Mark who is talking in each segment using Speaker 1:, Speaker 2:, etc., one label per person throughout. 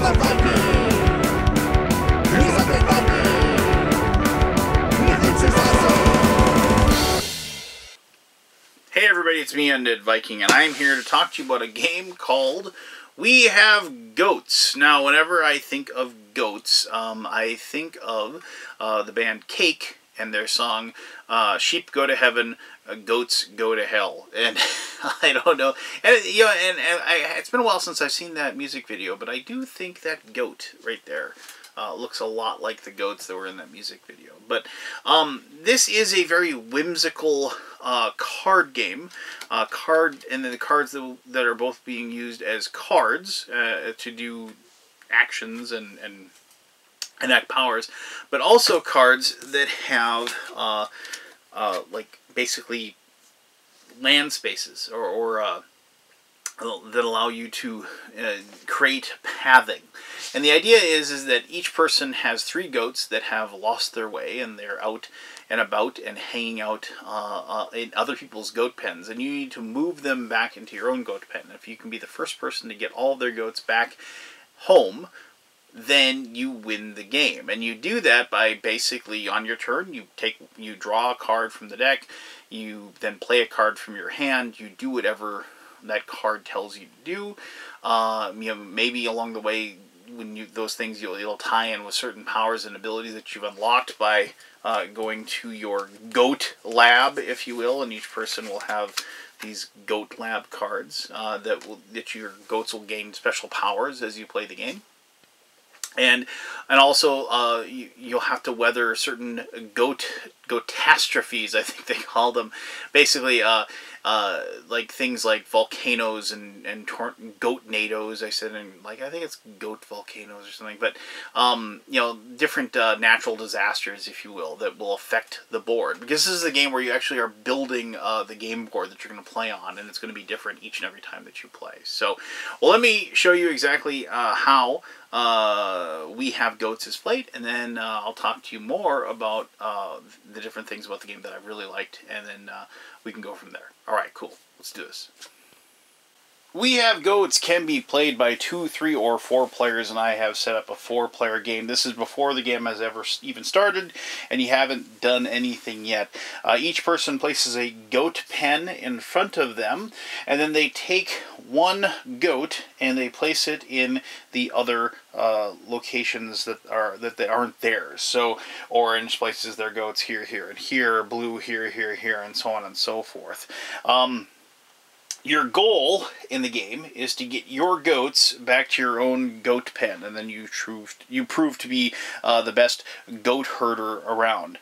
Speaker 1: Hey everybody, it's me, Undead Viking, and I'm here to talk to you about a game called We Have Goats. Now, whenever I think of goats, I think of the band Cake and their song, Sheep Go to Heaven, Goats Go to Hell. And I don't know, and it's been a while since I've seen that music video, but I do think that goat right there looks a lot like the goats that were in that music video. But this is a very whimsical card game. And then the cards that are both being used as cards to do actions and enact powers, but also cards that have like basically land spaces or that allow you to create pathing. And the idea is that each person has 3 goats that have lost their way, and they're out and about and hanging out in other people's goat pens, and you need to move them back into your own goat pen. If you can be the first person to get all of their goats back home, then you win the game. And you do that by basically, on your turn, you draw a card from the deck, you then play a card from your hand, you do whatever that card tells you to do. Maybe along the way, when those things, it'll tie in with certain powers and abilities that you've unlocked by going to your goat lab, if you will, and each person will have these goat lab cards that your goats will gain special powers as you play the game. And also you'll have to weather certain goatastrophes, I think they call them. Basically, like things like volcanoes and goat-nados, I said, and I think it's goat volcanoes or something. But different natural disasters, if you will, that will affect the board. Because this is a game where you actually are building the game board that you're going to play on, and it's going to be different each and every time that you play. So, well, let me show you exactly how We Have Goats is played, and then I'll talk to you more about the different things about the game that I really liked, and then we can go from there. Alright, cool. Let's do this. We Have Goats can be played by 2, 3, or 4 players, and I have set up a 4-player game. This is before the game has ever even started, and you haven't done anything yet. Each person places a goat pen in front of them, and then they take one goat and they place it in the other locations that aren't theirs. So orange places their goats here, here, and here. Blue here, here, here, and so on and so forth. Your goal in the game is to get your goats back to your own goat pen, and then you prove to be the best goat herder around.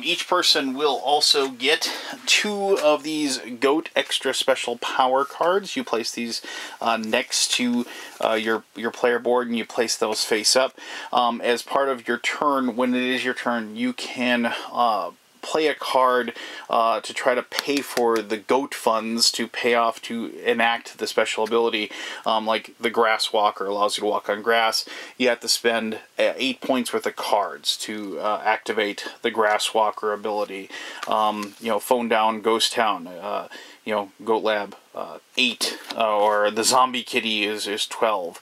Speaker 1: Each person will also get 2 of these goat extra special power cards. You place these next to your player board, and you place those face up. As part of your turn, when it is your turn, you can play a card to try to pay for the goat funds to pay off to enact the special ability. Like the Grass Walker allows you to walk on grass. You have to spend 8 points worth of cards to activate the Grass Walker ability. Phone Down, Ghost Town, Goat Lab 8, or the Zombie Kitty is 12.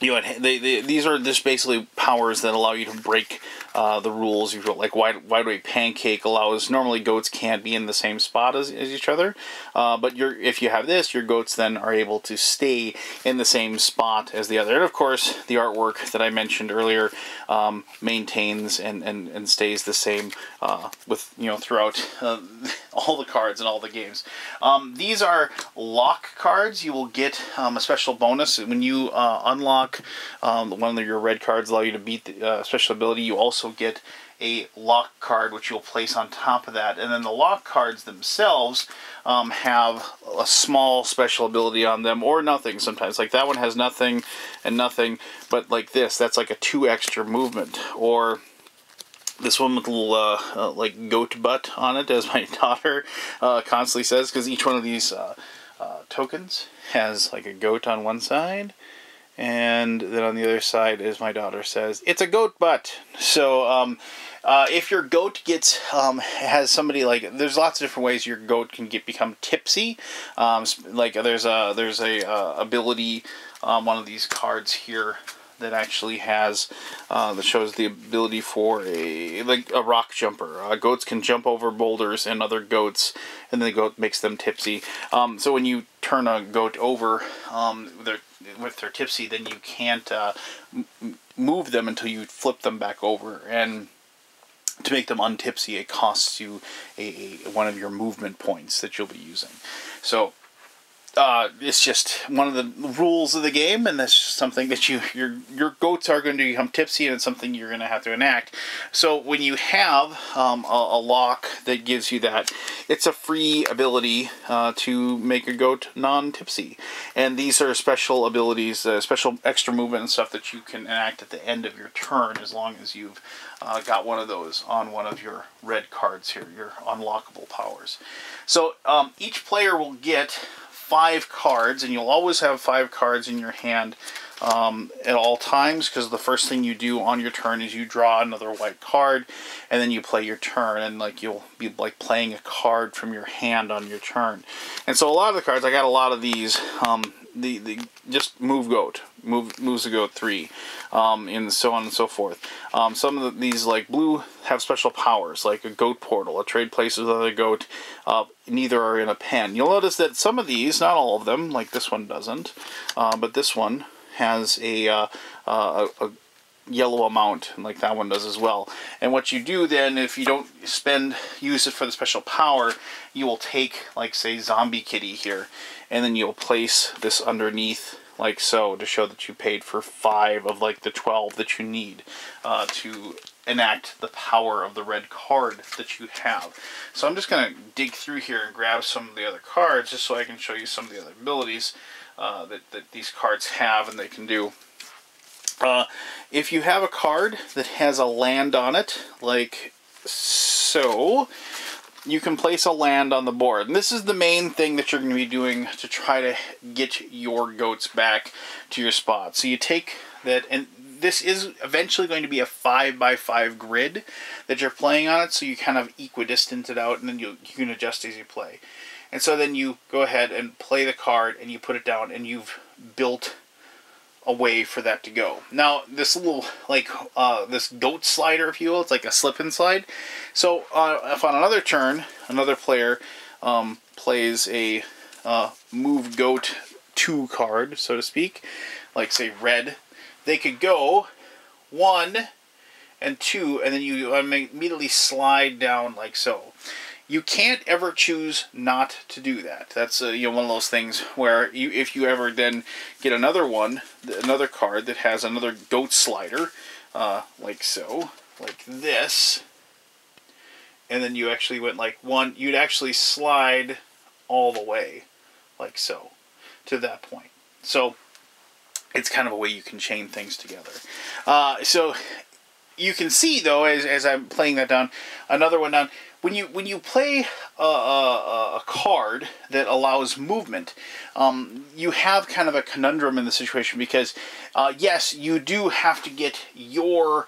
Speaker 1: These are just basically powers that allow you to break the rules. Like Wide Awake Pancake allows, normally goats can't be in the same spot as each other, but if you have this, your goats then are able to stay in the same spot as the other. And of course, the artwork that I mentioned earlier maintains and stays the same with throughout all the cards and all the games. These are lock cards. You will get a special bonus when you unlock one of your red cards, allow you to beat the special ability. You also get a lock card, which you'll place on top of that. And then the lock cards themselves have a small special ability on them, or nothing sometimes. Like that one has nothing and nothing, but like this, that's like a 2 extra movement. Or this one with a little like goat butt on it, as my daughter constantly says, because each one of these tokens has like a goat on one side, and then on the other side, as my daughter says, it's a goat butt. So if your goat has somebody, like, there's lots of different ways your goat can become tipsy. Like there's a ability one of these cards here that actually has that shows the ability for a rock jumper. Goats can jump over boulders and other goats, and the goat makes them tipsy. So when you turn a goat over with their tipsy, then you can't move them until you flip them back over. And to make them untipsy, it costs you one of your movement points that you'll be using. So it's just one of the rules of the game, and that's just something that your goats are going to become tipsy, and it's something you're going to have to enact. So when you have a lock that gives you that, it's a free ability to make a goat non-tipsy. And these are special abilities, special extra movement and stuff that you can enact at the end of your turn, as long as you've got one of those on one of your red cards here, your unlockable powers. So each player will get 5 cards, and you'll always have 5 cards in your hand at all times, because the first thing you do on your turn is you draw another white card, and then you play your turn, and you'll be playing a card from your hand on your turn. And so a lot of the cards, I got a lot of these, the just move goat, moves a goat 3, and so on and so forth. Some of these, like blue, have special powers, like a goat portal, a trade places with another goat. Neither are in a pen. You'll notice that some of these, not all of them, like this one doesn't, but this one has a yellow amount, like that one does as well. And what you do then, if you don't use it for the special power, you will take, like, say, Zombie Kitty here, and then you'll place this underneath, like so, to show that you paid for 5 of, like, the 12 that you need to enact the power of the red card that you have. So I'm just going to dig through here and grab some of the other cards, just so I can show you some of the other abilities that these cards have and they can do. If you have a card that has a land on it, like so, you can place a land on the board. And this is the main thing that you're going to be doing to try to get your goats back to your spot. So you take that, and this is eventually going to be a 5x5 grid that you're playing on it, so you kind of equidistant it out, and then you can adjust as you play. And so then you go ahead and play the card, and you put it down, and you've built a way for that to go. Now, this little, this goat slider, if you will, it's like a slip and slide. So if on another turn, another player plays a move goat 2 card, so to speak, like, say, red, they could go 1 and 2, and then you immediately slide down like so. You can't ever choose not to do that. That's one of those things where if you ever then get another card that has another goat slider, like so, like this, and then you actually went like 1, you'd actually slide all the way, like so, to that point. So it's kind of a way you can chain things together. So you can see, though, as I'm playing that down, another one down, when you play a card that allows movement, you have kind of a conundrum in the situation, because yes, you do have to get your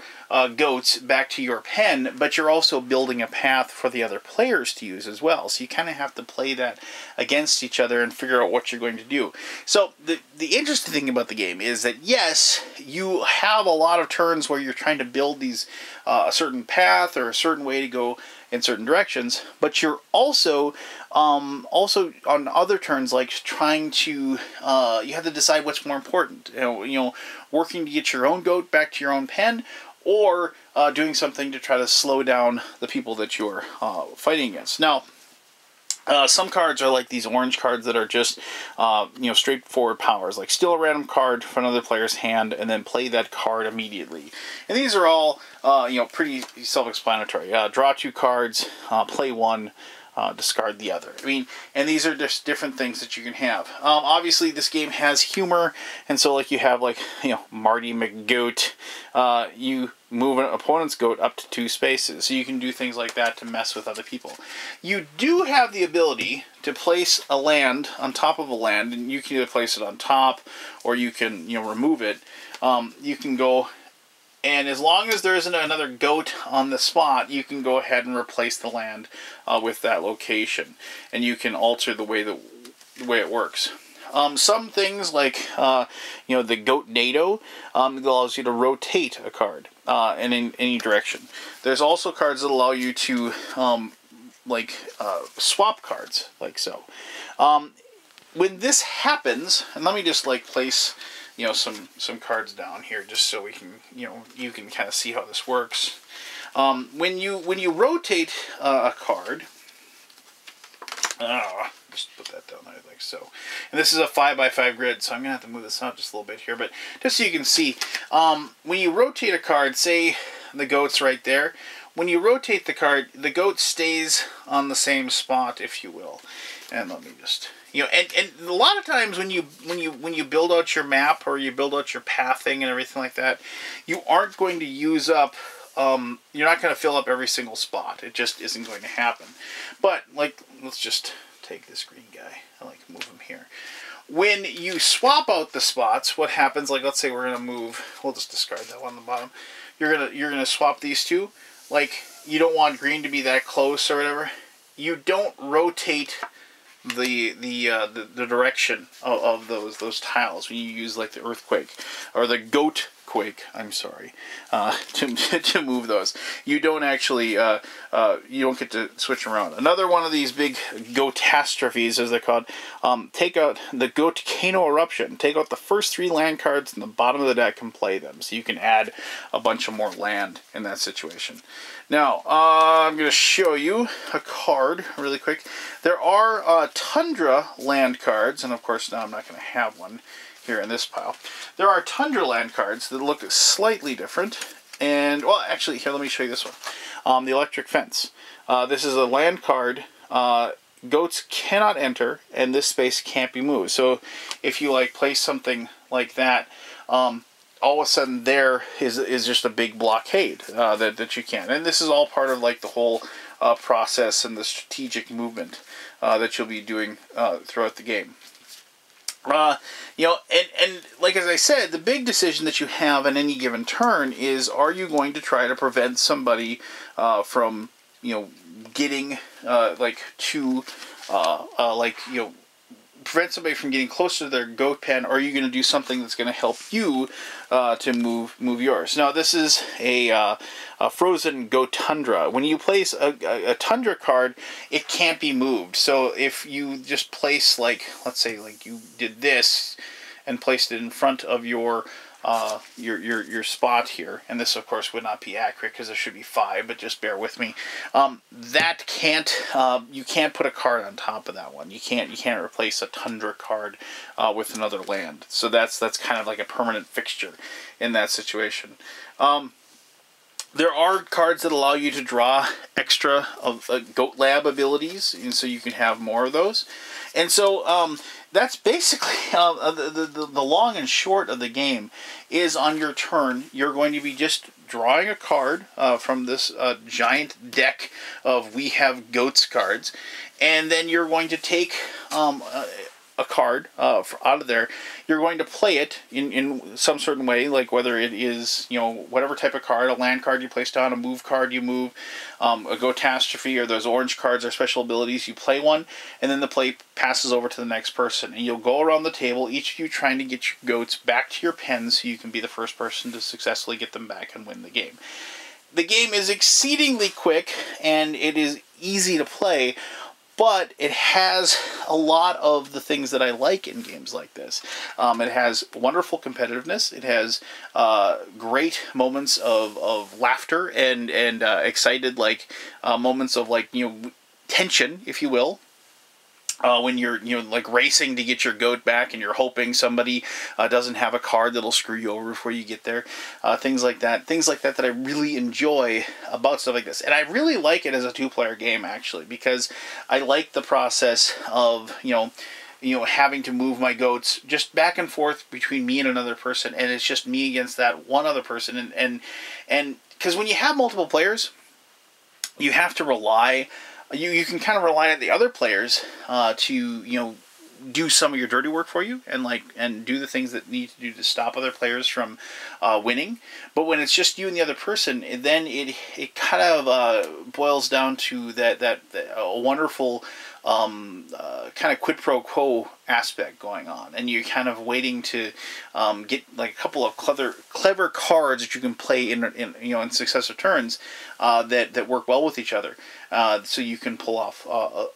Speaker 1: goats back to your pen, but you're also building a path for the other players to use as well. So you kind of have to play that against each other and figure out what you're going to do. So the interesting thing about the game is that, yes, you have a lot of turns where you're trying to build these a certain path or a certain way to go in certain directions, but you're also on other turns, like trying to you have to decide what's more important. Working to get your own goat back to your own pen, or doing something to try to slow down the people that you're fighting against. Now, some cards are like these orange cards that are just straightforward powers, like steal a random card from another player's hand and then play that card immediately. And these are all pretty self-explanatory. Draw 2 cards, play 1, discard the other. And these are just different things that you can have. Obviously, this game has humor, and so you have Marty McGoat. You move an opponent's goat up to 2 spaces, so you can do things like that to mess with other people. You do have the ability to place a land on top of a land, and you can either place it on top or you can remove it. You can go, and as long as there isn't another goat on the spot, you can go ahead and replace the land with that location, and you can alter the way it works. Some things like the Goat NATO allows you to rotate a card in any direction. There's also cards that allow you to swap cards, like so. When this happens, and let me just place some cards down here just so we can you can kind of see how this works. When you rotate a card, just put that down there like so. And this is a 5x5 grid, so I'm gonna have to move this out just a little bit here, but just so you can see, when you rotate a card, say the goat's right there. When you rotate the card, the goat stays on the same spot, if you will. And let me just, and a lot of times when you build out your map or you build out your pathing and everything like that, you aren't going to use up, you're not going to fill up every single spot. It just isn't going to happen. But let's just take this green guy. I like to move him here. When you swap out the spots, what happens? Let's say we're going to move. We'll just discard that one on the bottom. You're gonna swap these two. You don't want green to be that close or whatever. You don't rotate the direction of those tiles when you use the earthquake or the goat quake. I'm sorry, to move those. You don't actually you don't get to switch around. Another one of these big goatastrophes, as they're called. Take out the Volcano Eruption. Take out the first 3 land cards in the bottom of the deck and play them, so you can add a bunch of more land in that situation. Now, I'm going to show you a card really quick. There are Tundra land cards, and of course now I'm not going to have one here in this pile. There are Tundra land cards that look slightly different. And, well, actually, here, let me show you this one. The Electric Fence. This is a land card. Goats cannot enter, and this space can't be moved. So if you place something like that, all of a sudden there is just a big blockade that you can't. And this is all part of the whole process and the strategic movement that you'll be doing throughout the game. And as I said, the big decision that you have in any given turn is, are you going to try to prevent somebody from getting prevent somebody from getting closer to their goat pen, or are you going to do something that's going to help you to move yours? Now, this is a frozen goat Tundra. When you place a Tundra card, it can't be moved. So if you just place, let's say you did this and placed it in front of your spot here, and this of course would not be accurate because there should be 5, but just bear with me. That can't you can't put a card on top of that one. You can't replace a Tundra card with another land. So that's kind of like a permanent fixture in that situation. There are cards that allow you to draw extra of Goat Lab abilities, and so you can have more of those. And so that's basically the long and short of the game. Is on your turn, you're going to be just drawing a card from this giant deck of We Have Goats cards, and then you're going to take a card out of there. You're going to play it in some certain way, whether it is whatever type of card, a land card you place down, a move card you move, a Goatastrophe, or those orange cards are special abilities. You play one, and then the play passes over to the next person, and you'll go around the table, each of you trying to get your goats back to your pens so you can be the first person to successfully get them back and win the game. The game is exceedingly quick, and it is easy to play, but it has a lot of the things that I like in games like this. It has wonderful competitiveness. It has great moments of laughter and excited moments of tension, if you will. When you're racing to get your goat back and you're hoping somebody doesn't have a card that'll screw you over before you get there, things like that I really enjoy about stuff like this. And I really like it as a 2-player game, actually, because I like the process of having to move my goats just back and forth between me and another person, and it's just me against that one other person. And because when you have multiple players, you have to rely. You can kind of rely on the other players to do some of your dirty work for you and do the things that need to do to stop other players from winning. But when it's just you and the other person, then it kind of boils down to that a wonderful kind of quid pro quo aspect going on, and you're kind of waiting to get like a couple of clever cards that you can play in successive turns that work well with each other, so you can pull off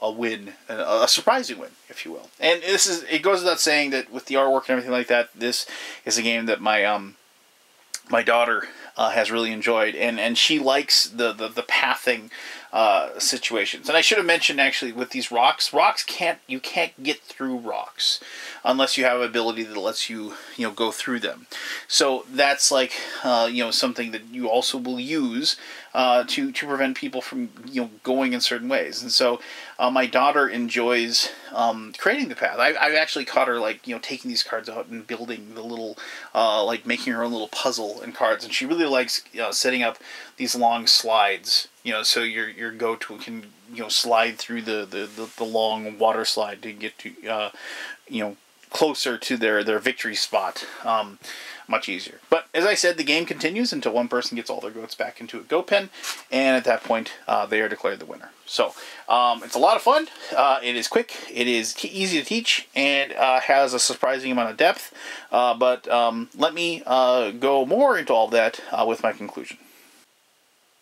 Speaker 1: a win, a surprising win, if you will. And it goes without saying that with the artwork and everything like that, this is a game that my daughter has really enjoyed, and she likes the pathing situations. And I should have mentioned, actually, with these rocks you can't get through rocks unless you have an ability that lets you go through them. So that's like something that you also will use to prevent people from going in certain ways. And so my daughter enjoys creating the path. I've actually caught her taking these cards out and building the little making her own little puzzle and cards, and she really likes setting up these long slides. So your go-to can slide through the long water slide to get to closer to their victory spot. Much easier. But as I said, the game continues until one person gets all their goats back into a goat pen, and at that point they are declared the winner. So it's a lot of fun. It is quick. It is easy to teach, and has a surprising amount of depth. But let me go more into all of that with my conclusion.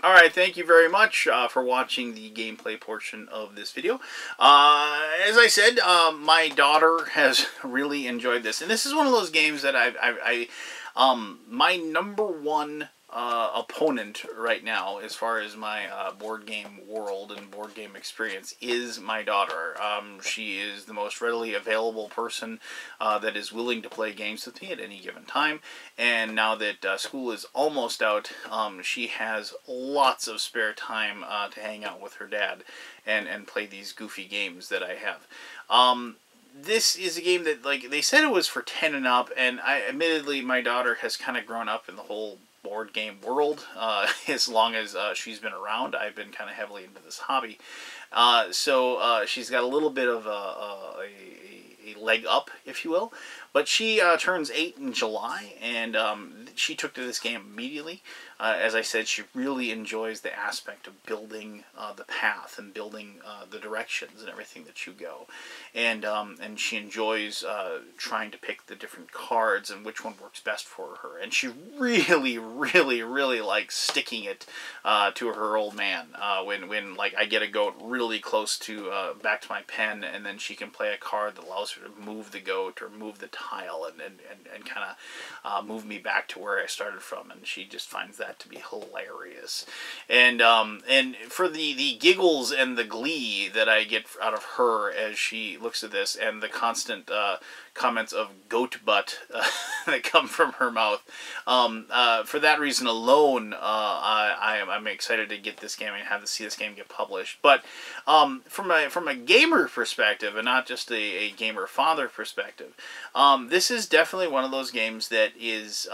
Speaker 1: Alright, thank you very much for watching the gameplay portion of this video. As I said, my daughter has really enjoyed this. And this is one of those games that my number one opponent right now, as far as my board game world and board game experience, is my daughter. She is the most readily available person that is willing to play games with me at any given time. And now that school is almost out, she has lots of spare time to hang out with her dad and play these goofy games that I have. This is a game that, they said it was for 10 and up, and admittedly, my daughter has kind of grown up in the whole board game world. As long as she's been around, I've been kind of heavily into this hobby. So she's got a little bit of a leg up, if you will. But she turns 8 in July, and she took to this game immediately. As I said, she really enjoys the aspect of building the path and building the directions and everything that you go. And she enjoys trying to pick the different cards and which one works best for her. And she really, really, really likes sticking it to her old man. When I get a goat really close to back to my pen, and then she can play a card that allows her to move the goat or move the tile and kind of move me back to where I started from, and she just finds that to be hilarious. And for the giggles and the glee that I get out of her as she looks at this, and the constant comments of goat butt that come from her mouth, for that reason alone, I'm excited to get this game and have to see this game get published. But from a gamer perspective, and not just a gamer father perspective, this is definitely one of those games that is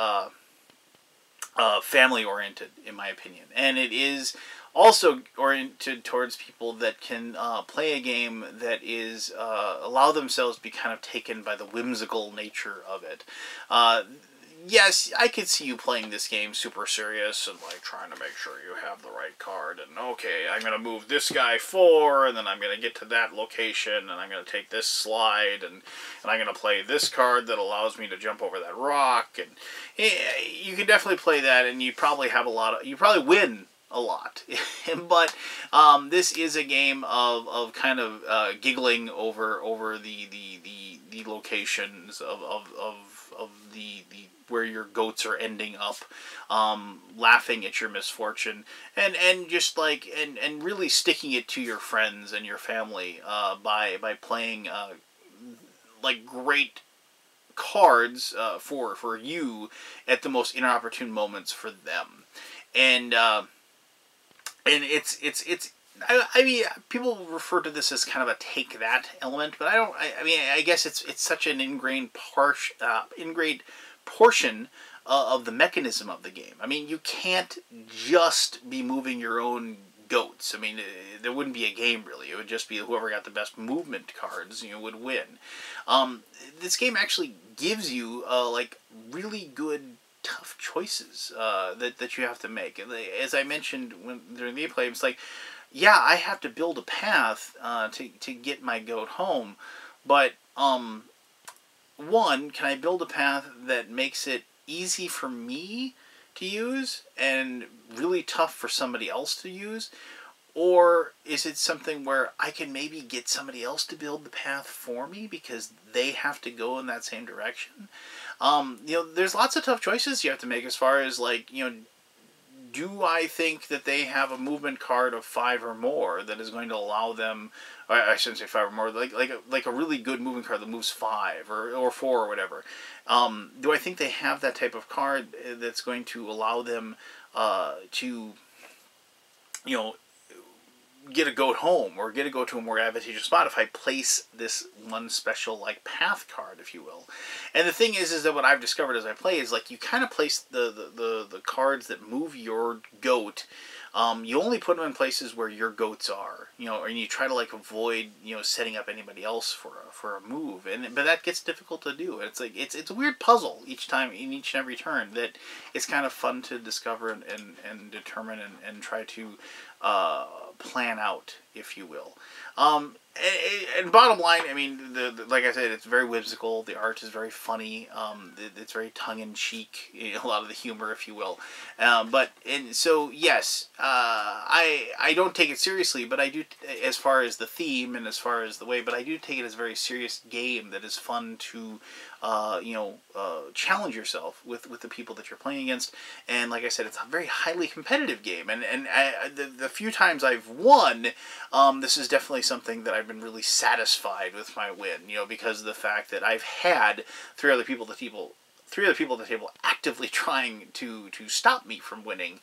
Speaker 1: family oriented, in my opinion, and it is also oriented towards people that can play a game that is allow themselves to be kind of taken by the whimsical nature of it. Yes, I could see you playing this game super serious and trying to make sure you have the right card, and okay, I'm going to move this guy 4, and then I'm going to get to that location, and I'm going to take this slide, and I'm going to play this card that allows me to jump over that rock, and you can definitely play that, and you probably have you probably win a lot. But this is a game of kind of giggling over the locations of the where your goats are ending up, laughing at your misfortune, and just and really sticking it to your friends and your family by playing great cards for you at the most inopportune moments for them. And it's I mean, people refer to this as kind of a take that element, but I guess it's such an ingrained portion of the mechanism of the game. I mean, you can't just be moving your own goats. I mean, there wouldn't be a game, really. It would just be whoever got the best movement cards, would win. This game actually gives you really good, tough choices that you have to make. And as I mentioned during the gameplay, it's yeah, I have to build a path to get my goat home, but one, can I build a path that makes it easy for me to use and really tough for somebody else to use? Or is it something where I can maybe get somebody else to build the path for me because they have to go in that same direction? There's lots of tough choices you have to make as far as like, do I think that they have a movement card of 5 or more that is going to allow them? I shouldn't say 5 or more. Like a really good movement card that moves 5 or 4 or whatever. Do I think they have that type of card that's going to allow them to you know get a goat home or get a goat to a more advantageous spot if I place this one special like path card, if you will. And the thing is that what I've discovered as I play is like you kind of place the cards that move your goat. You only put them in places where your goats are, and you try to like avoid, setting up anybody else for a move, but that gets difficult to do. And it's like it's a weird puzzle each time in each and every turn that it's kind of fun to discover and determine and try to plan out, if you will. And bottom line, I mean, like I said, it's very whimsical. The art is very funny. It's very tongue-in-cheek, a lot of the humor, if you will. So yes, I don't take it seriously, but I do, as far as the theme and as far as the way, but I do take it as a very serious game that is fun to, challenge yourself with the people that you're playing against. And like I said, it's a very highly competitive game. And the few times I've won, this is definitely something that I've been really satisfied with my win, because of the fact that I've had three other people at the table actively trying to stop me from winning,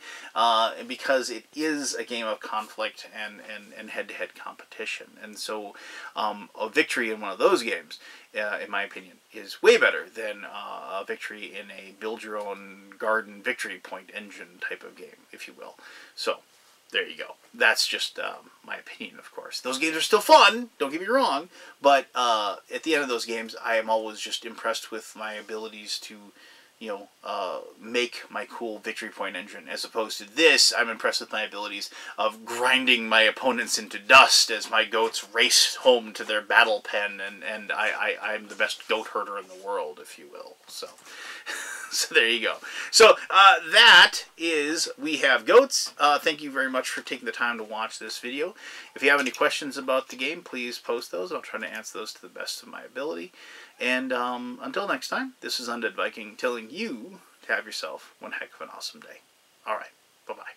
Speaker 1: because it is a game of conflict and head-to-head competition. And so a victory in one of those games, in my opinion, is way better than a victory in a build-your-own-garden victory point engine type of game, if you will. So there you go. That's just my opinion, of course. Those games are still fun, don't get me wrong, but at the end of those games, I am always just impressed with my abilities to, make my cool victory point engine. As opposed to this, I'm impressed with my abilities of grinding my opponents into dust as my goats race home to their battle pen, and I'm the best goat herder in the world, if you will. So... So there you go. So we have goats. Thank you very much for taking the time to watch this video. If you have any questions about the game, please post those. I'll try to answer those to the best of my ability. And until next time, this is Undead Viking telling you to have yourself one heck of an awesome day. All right. Bye-bye.